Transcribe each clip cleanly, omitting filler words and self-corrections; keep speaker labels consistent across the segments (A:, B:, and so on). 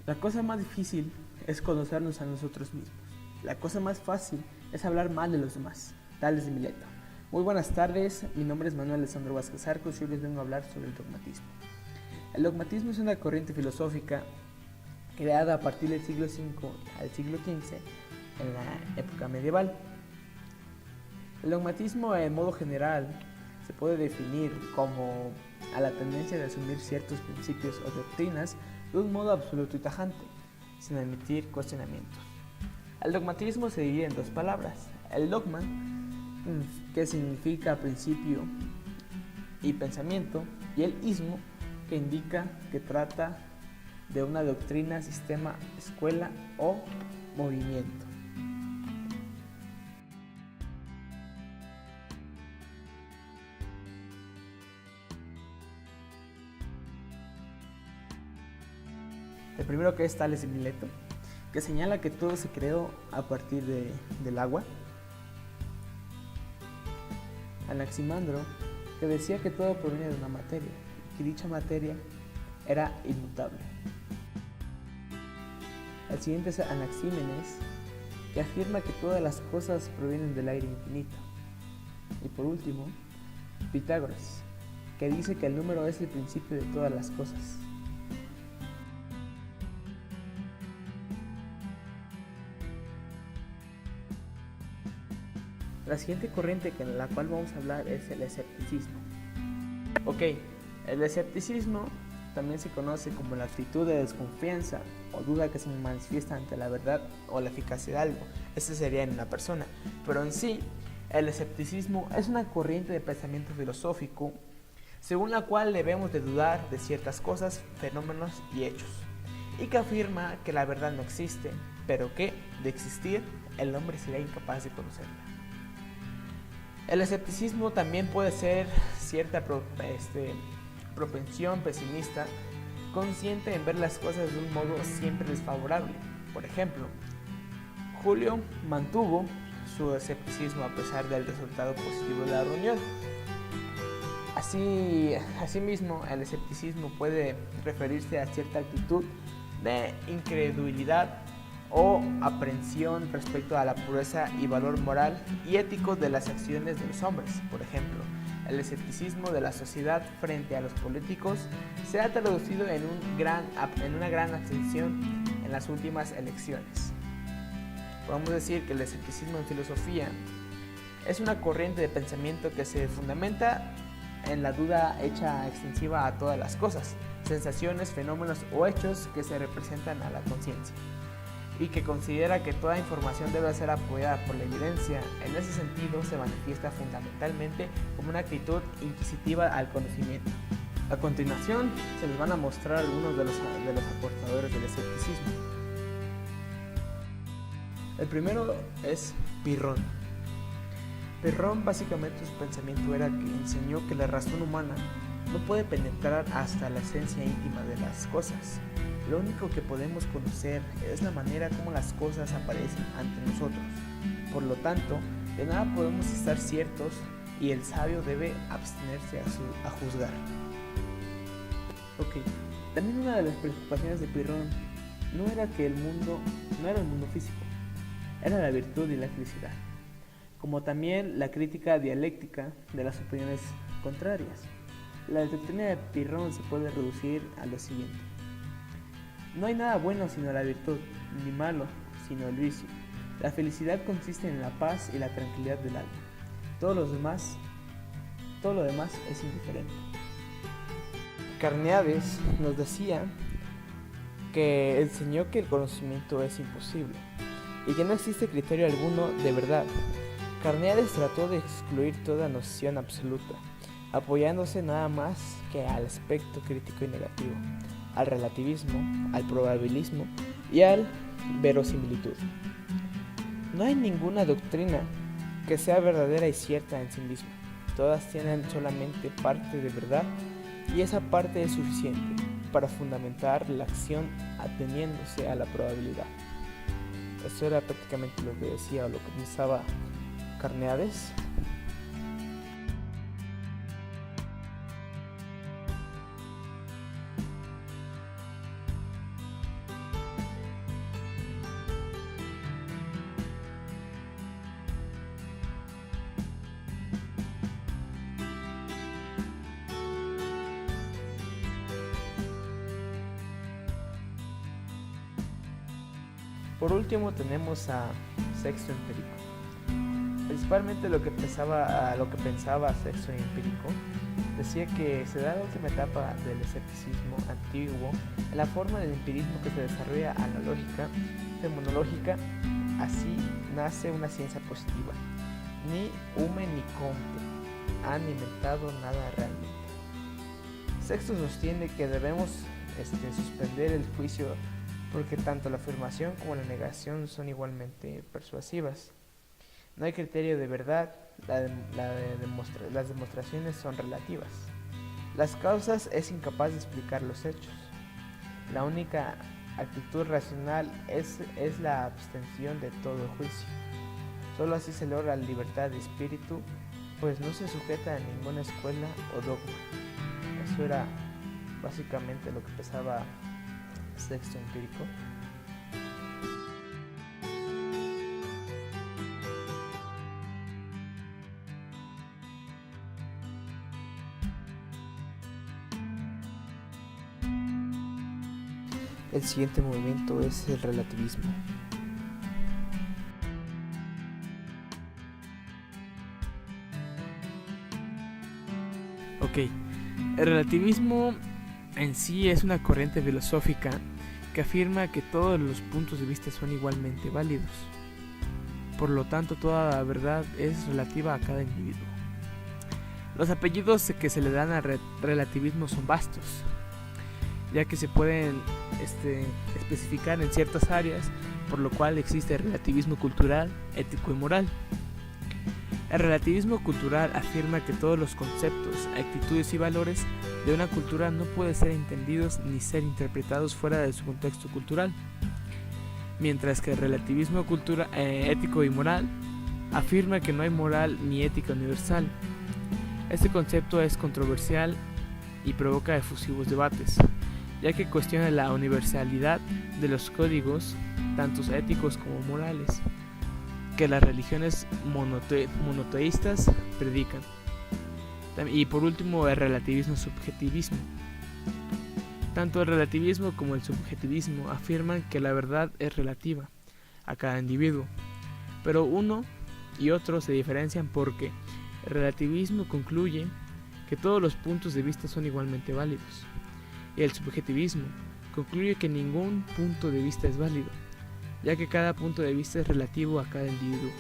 A: La cosa más difícil es conocernos a nosotros mismos. La cosa más fácil es hablar mal de los demás. Tales de Mileto. Muy buenas tardes, mi nombre es Manuel Alessandro Vázquez Arcos y hoy les vengo a hablar sobre el dogmatismo. El dogmatismo es una corriente filosófica creada a partir del siglo V al siglo XV en la época medieval. El dogmatismo, en modo general, se puede definir como a la tendencia de asumir ciertos principios o doctrinas de un modo absoluto y tajante, sin admitir cuestionamientos. El dogmatismo se divide en dos palabras: el dogma, que significa principio y pensamiento, y el ismo, que indica que trata de una doctrina, sistema, escuela o movimiento. El primero, que es Tales de Mileto, que señala que todo se creó a partir del agua. Anaximandro, que decía que todo proviene de una materia y que dicha materia era inmutable. El siguiente es Anaxímenes, que afirma que todas las cosas provienen del aire infinito. Y por último, Pitágoras, que dice que el número es el principio de todas las cosas. La siguiente corriente en la cual vamos a hablar es el escepticismo. El escepticismo también se conoce como la actitud de desconfianza o duda que se manifiesta ante la verdad o la eficacia de algo. Este sería en una persona, pero en sí, el escepticismo es una corriente de pensamiento filosófico según la cual debemos de dudar de ciertas cosas, fenómenos y hechos, y que afirma que la verdad no existe, pero que, de existir, el hombre sería incapaz de conocerla. El escepticismo también puede ser cierta propensión pesimista, consciente en ver las cosas de un modo siempre desfavorable. Por ejemplo, Julio mantuvo su escepticismo a pesar del resultado positivo de la reunión. Asimismo, el escepticismo puede referirse a cierta actitud de incredulidad o aprehensión respecto a la pureza y valor moral y ético de las acciones de los hombres. Por ejemplo, el escepticismo de la sociedad frente a los políticos se ha traducido en una gran abstención en las últimas elecciones. Podemos decir que el escepticismo en filosofía es una corriente de pensamiento que se fundamenta en la duda hecha extensiva a todas las cosas, sensaciones, fenómenos o hechos que se representan a la conciencia, y que considera que toda información debe ser apoyada por la evidencia. En ese sentido, se manifiesta fundamentalmente como una actitud inquisitiva al conocimiento. A continuación, se les van a mostrar algunos de los aportadores del escepticismo. El primero es Pirrón. Pirrón, básicamente su pensamiento era que enseñó que la razón humana no puede penetrar hasta la esencia íntima de las cosas. Lo único que podemos conocer es la manera como las cosas aparecen ante nosotros. Por lo tanto, de nada podemos estar ciertos y el sabio debe abstenerse a juzgar. También una de las preocupaciones de Pirrón no era el mundo físico, era la virtud y la felicidad, como también la crítica dialéctica de las opiniones contrarias. La doctrina de Pirrón se puede reducir a lo siguiente: no hay nada bueno sino la virtud, ni malo sino el vicio. La felicidad consiste en la paz y la tranquilidad del alma. Todo lo demás es indiferente. Carneades nos decía que enseñó que el conocimiento es imposible y que no existe criterio alguno de verdad. Carneades trató de excluir toda noción absoluta, apoyándose nada más que al aspecto crítico y negativo, al relativismo, al probabilismo y al verosimilitud. No hay ninguna doctrina que sea verdadera y cierta en sí misma. Todas tienen solamente parte de verdad y esa parte es suficiente para fundamentar la acción ateniéndose a la probabilidad. Eso era prácticamente lo que decía o lo que pensaba Carneades. Por último tenemos a Sexto Empírico. Principalmente lo que pensaba Sexto Empírico decía que se da la última etapa del escepticismo antiguo en la forma del empirismo que se desarrolla analógica, fenomenológica. Así nace una ciencia positiva. Ni Hume ni Comte han inventado nada realmente. Sexto sostiene que debemos suspender el juicio porque tanto la afirmación como la negación son igualmente persuasivas. No hay criterio de verdad, las demostraciones son relativas. Las causas es incapaz de explicar los hechos. La única actitud racional es la abstención de todo juicio. Solo así se logra la libertad de espíritu, pues no se sujeta a ninguna escuela o dogma. Eso era básicamente lo que pensaba Sexto Empírico. El siguiente movimiento es el relativismo. Ok, el relativismo en sí es una corriente filosófica que afirma que todos los puntos de vista son igualmente válidos. Por lo tanto, toda la verdad es relativa a cada individuo. Los apellidos que se le dan al relativismo son vastos, ya que se pueden especificar en ciertas áreas, por lo cual existe el relativismo cultural, ético y moral. El relativismo cultural afirma que todos los conceptos, actitudes y valores de una cultura no pueden ser entendidos ni ser interpretados fuera de su contexto cultural, mientras que el relativismo ético y moral afirma que no hay moral ni ética universal. Este concepto es controversial y provoca efusivos debates, ya que cuestiona la universalidad de los códigos, tanto éticos como morales, que las religiones monoteístas predican. Y por último, el relativismo-subjetivismo. Tanto el relativismo como el subjetivismo afirman que la verdad es relativa a cada individuo, pero uno y otro se diferencian porque el relativismo concluye que todos los puntos de vista son igualmente válidos, y el subjetivismo concluye que ningún punto de vista es válido, ya que cada punto de vista es relativo a cada individuo.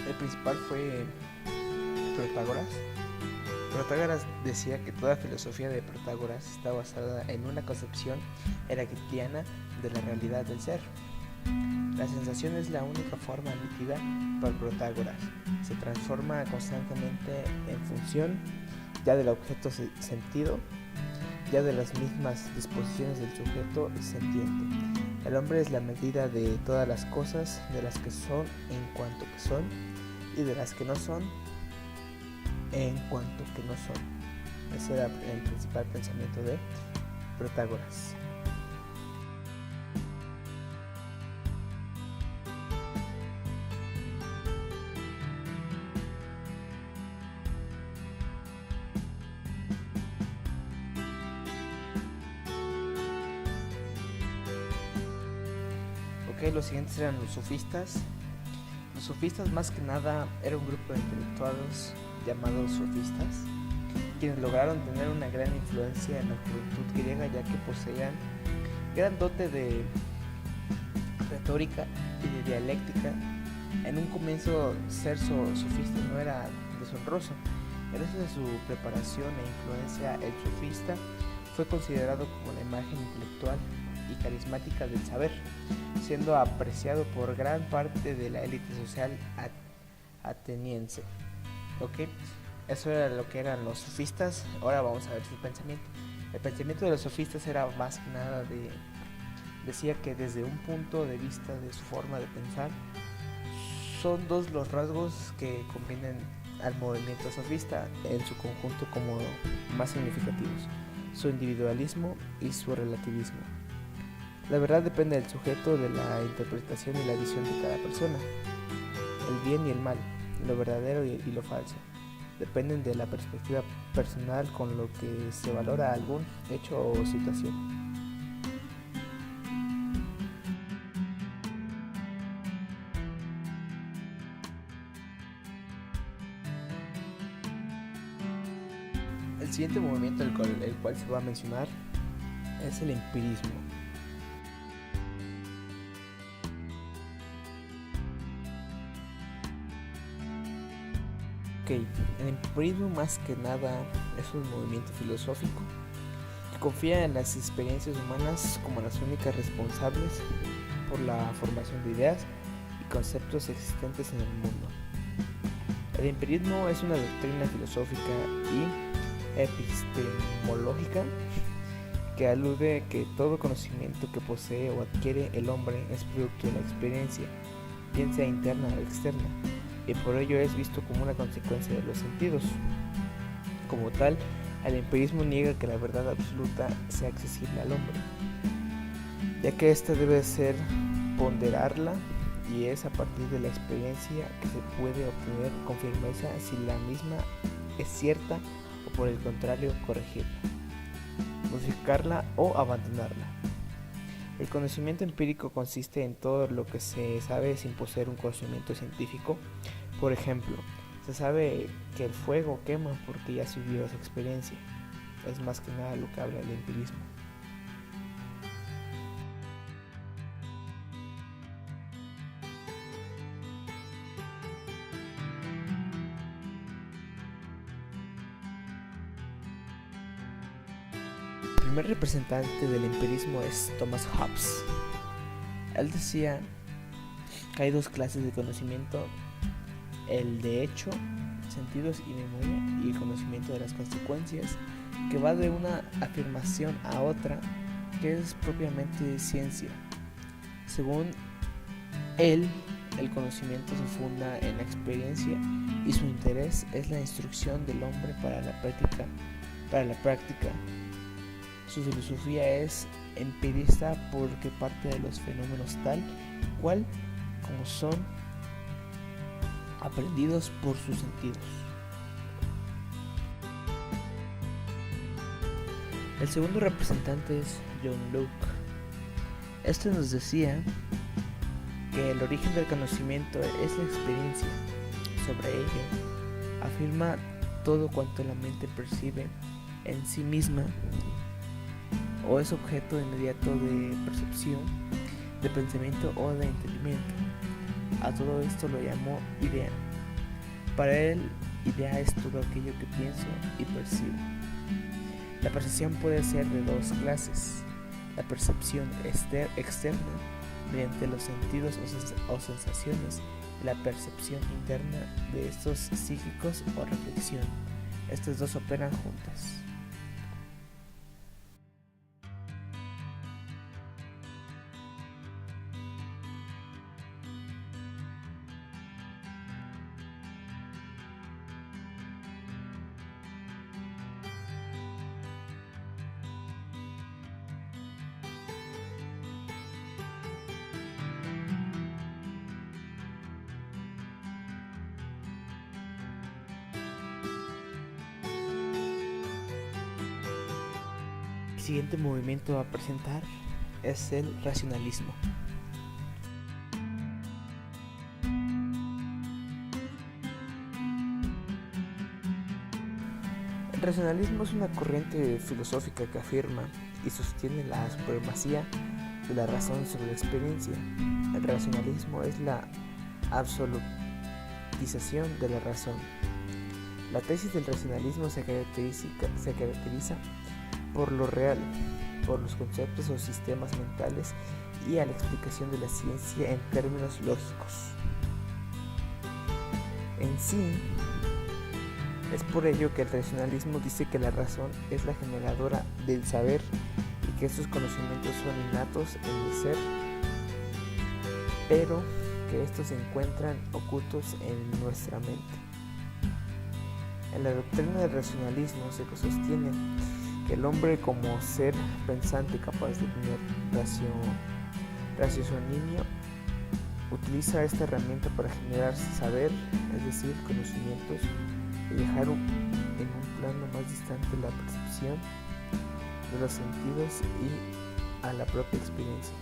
A: El principal fue Protágoras. Protágoras decía que toda filosofía de Protágoras está basada en una concepción heraclitiana de la realidad del ser. La sensación es la única forma nítida para Protágoras. Se transforma constantemente en función ya del objeto sentido, ya de las mismas disposiciones del sujeto sentiente. El hombre es la medida de todas las cosas, de las que son en cuanto que son, y de las que no son en cuanto que no son. Ese era el principal pensamiento de Protágoras. Los siguientes eran los sofistas. Los sofistas más que nada era un grupo de intelectuales llamados sofistas, quienes lograron tener una gran influencia en la juventud griega, ya que poseían gran dote de retórica y de dialéctica. En un comienzo ser sofista no era deshonroso. Gracias a su preparación e influencia, el sofista fue considerado como la imagen intelectual y carismática del saber, siendo apreciado por gran parte de la élite social ateniense. ¿Ok? Eso era lo que eran los sofistas. Ahora vamos a ver su pensamiento. El pensamiento de los sofistas era más que nada decía que desde un punto de vista de su forma de pensar, son dos los rasgos que combinen al movimiento sofista en su conjunto como más significativos: su individualismo y su relativismo. La verdad depende del sujeto, de la interpretación y la visión de cada persona. El bien y el mal, lo verdadero y lo falso, dependen de la perspectiva personal con lo que se valora algún hecho o situación. El siguiente movimiento el cual se va a mencionar es el empirismo. El empirismo más que nada es un movimiento filosófico que confía en las experiencias humanas como las únicas responsables por la formación de ideas y conceptos existentes en el mundo. El empirismo es una doctrina filosófica y epistemológica que alude que todo conocimiento que posee o adquiere el hombre es producto de la experiencia, bien sea interna o externa, y por ello es visto como una consecuencia de los sentidos. Como tal, el empirismo niega que la verdad absoluta sea accesible al hombre, ya que ésta debe ser ponderarla y es a partir de la experiencia que se puede obtener con firmeza si la misma es cierta o por el contrario corregirla, modificarla o abandonarla. El conocimiento empírico consiste en todo lo que se sabe sin poseer un conocimiento científico. Por ejemplo, se sabe que el fuego quema porque ya se vivió esa experiencia. Es más que nada lo que habla el empirismo. El primer representante del empirismo es Thomas Hobbes. Él decía que hay dos clases de conocimiento: el de hecho, sentidos y memoria, y el conocimiento de las consecuencias, que va de una afirmación a otra, que es propiamente ciencia. Según él, el conocimiento se funda en la experiencia y su interés es la instrucción del hombre para la práctica. Su filosofía es empirista porque parte de los fenómenos tal cual como son aprendidos por sus sentidos. El segundo representante es John Locke. Este nos decía que el origen del conocimiento es la experiencia. Sobre ello, afirma todo cuanto la mente percibe en sí misma o es objeto inmediato de percepción, de pensamiento o de entendimiento. A todo esto lo llamó idea. Para él, idea es todo aquello que pienso y percibo. La percepción puede ser de dos clases: la percepción externa, mediante los sentidos o sensaciones, y la percepción interna de estos psíquicos o reflexión. Estas dos operan juntas. El siguiente movimiento a presentar es el racionalismo. El racionalismo es una corriente filosófica que afirma y sostiene la supremacía de la razón sobre la experiencia. El racionalismo es la absolutización de la razón. La tesis del racionalismo se caracteriza por lo real, por los conceptos o sistemas mentales y a la explicación de la ciencia en términos lógicos. En sí, es por ello que el racionalismo dice que la razón es la generadora del saber y que estos conocimientos son innatos en el ser, pero que estos se encuentran ocultos en nuestra mente. En la doctrina del racionalismo se sostiene que el hombre, como ser pensante capaz de tener raciocinio, utiliza esta herramienta para generar saber, es decir, conocimientos, y dejar dejar en un plano más distante la percepción de los sentidos y a la propia experiencia.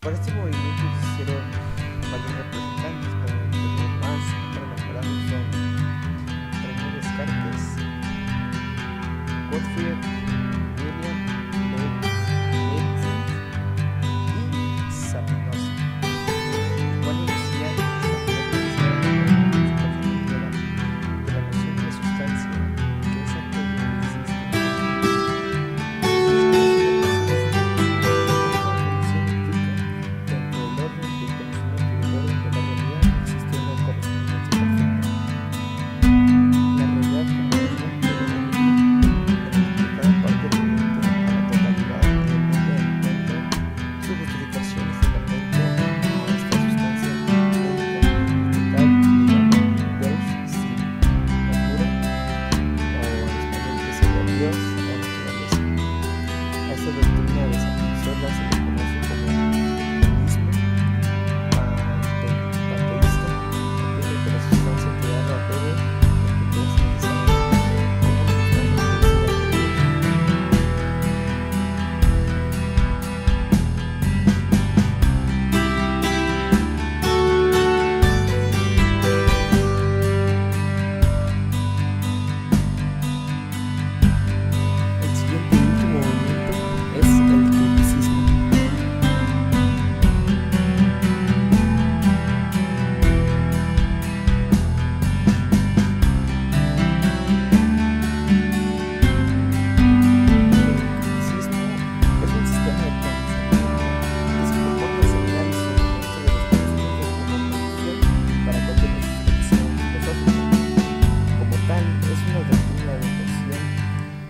A: Para este movimiento se hicieron varios representantes, pero entre los más renombrados son René Descartes, Gottfried Wilhelm Leibniz y Spinoza, el cual decía que esta de la noción de sustancia que es aquello que existe.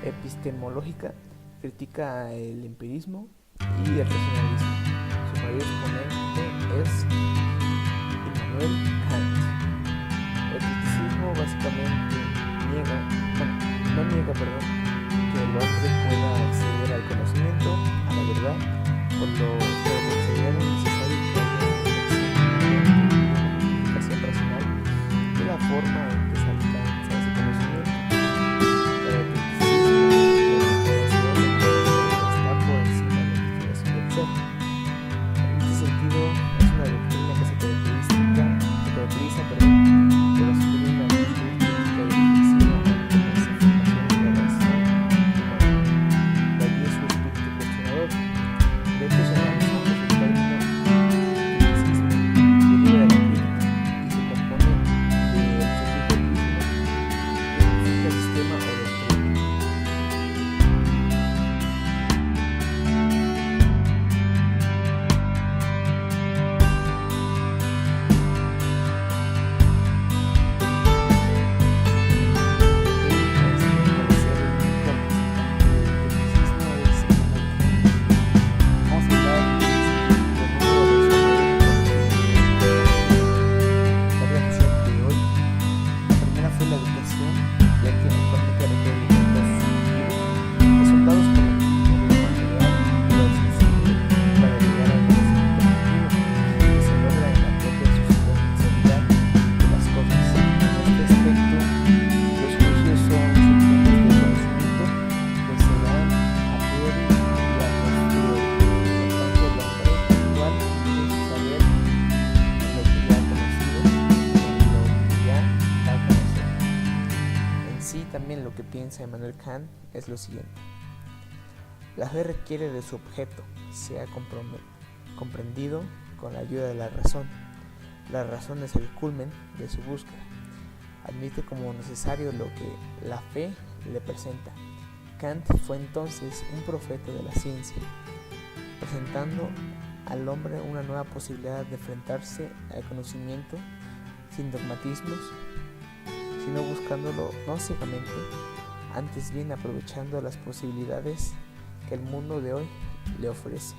A: Epistemológica, critica el empirismo y el racionalismo. Su mayor exponente es Immanuel Kant. El criticismo básicamente no niega que el hombre pueda acceder al conocimiento, a la verdad, pero considera necesario que haya una justificación racional de la forma en que se alcanza ese conocimiento. En este sentido, es una doctrina que se caracteriza por asumir una actitud crítica y reflexiva ante las afirmaciones de la razón humana. De allí su espíritu cuestionador. De hecho, se analiza el término criticismo, deriva de la crítica y se compone del sujetismo, que significa sistema o doctrina. También lo que piensa Immanuel Kant es lo siguiente: la fe requiere de su objeto sea comprendido con la ayuda de la razón. La razón es el culmen de su búsqueda. Admite como necesario lo que la fe le presenta. Kant fue entonces un profeta de la ciencia, presentando al hombre una nueva posibilidad de enfrentarse al conocimiento sin dogmatismos, sino buscándolo no ciegamente, antes bien aprovechando las posibilidades que el mundo de hoy le ofrece.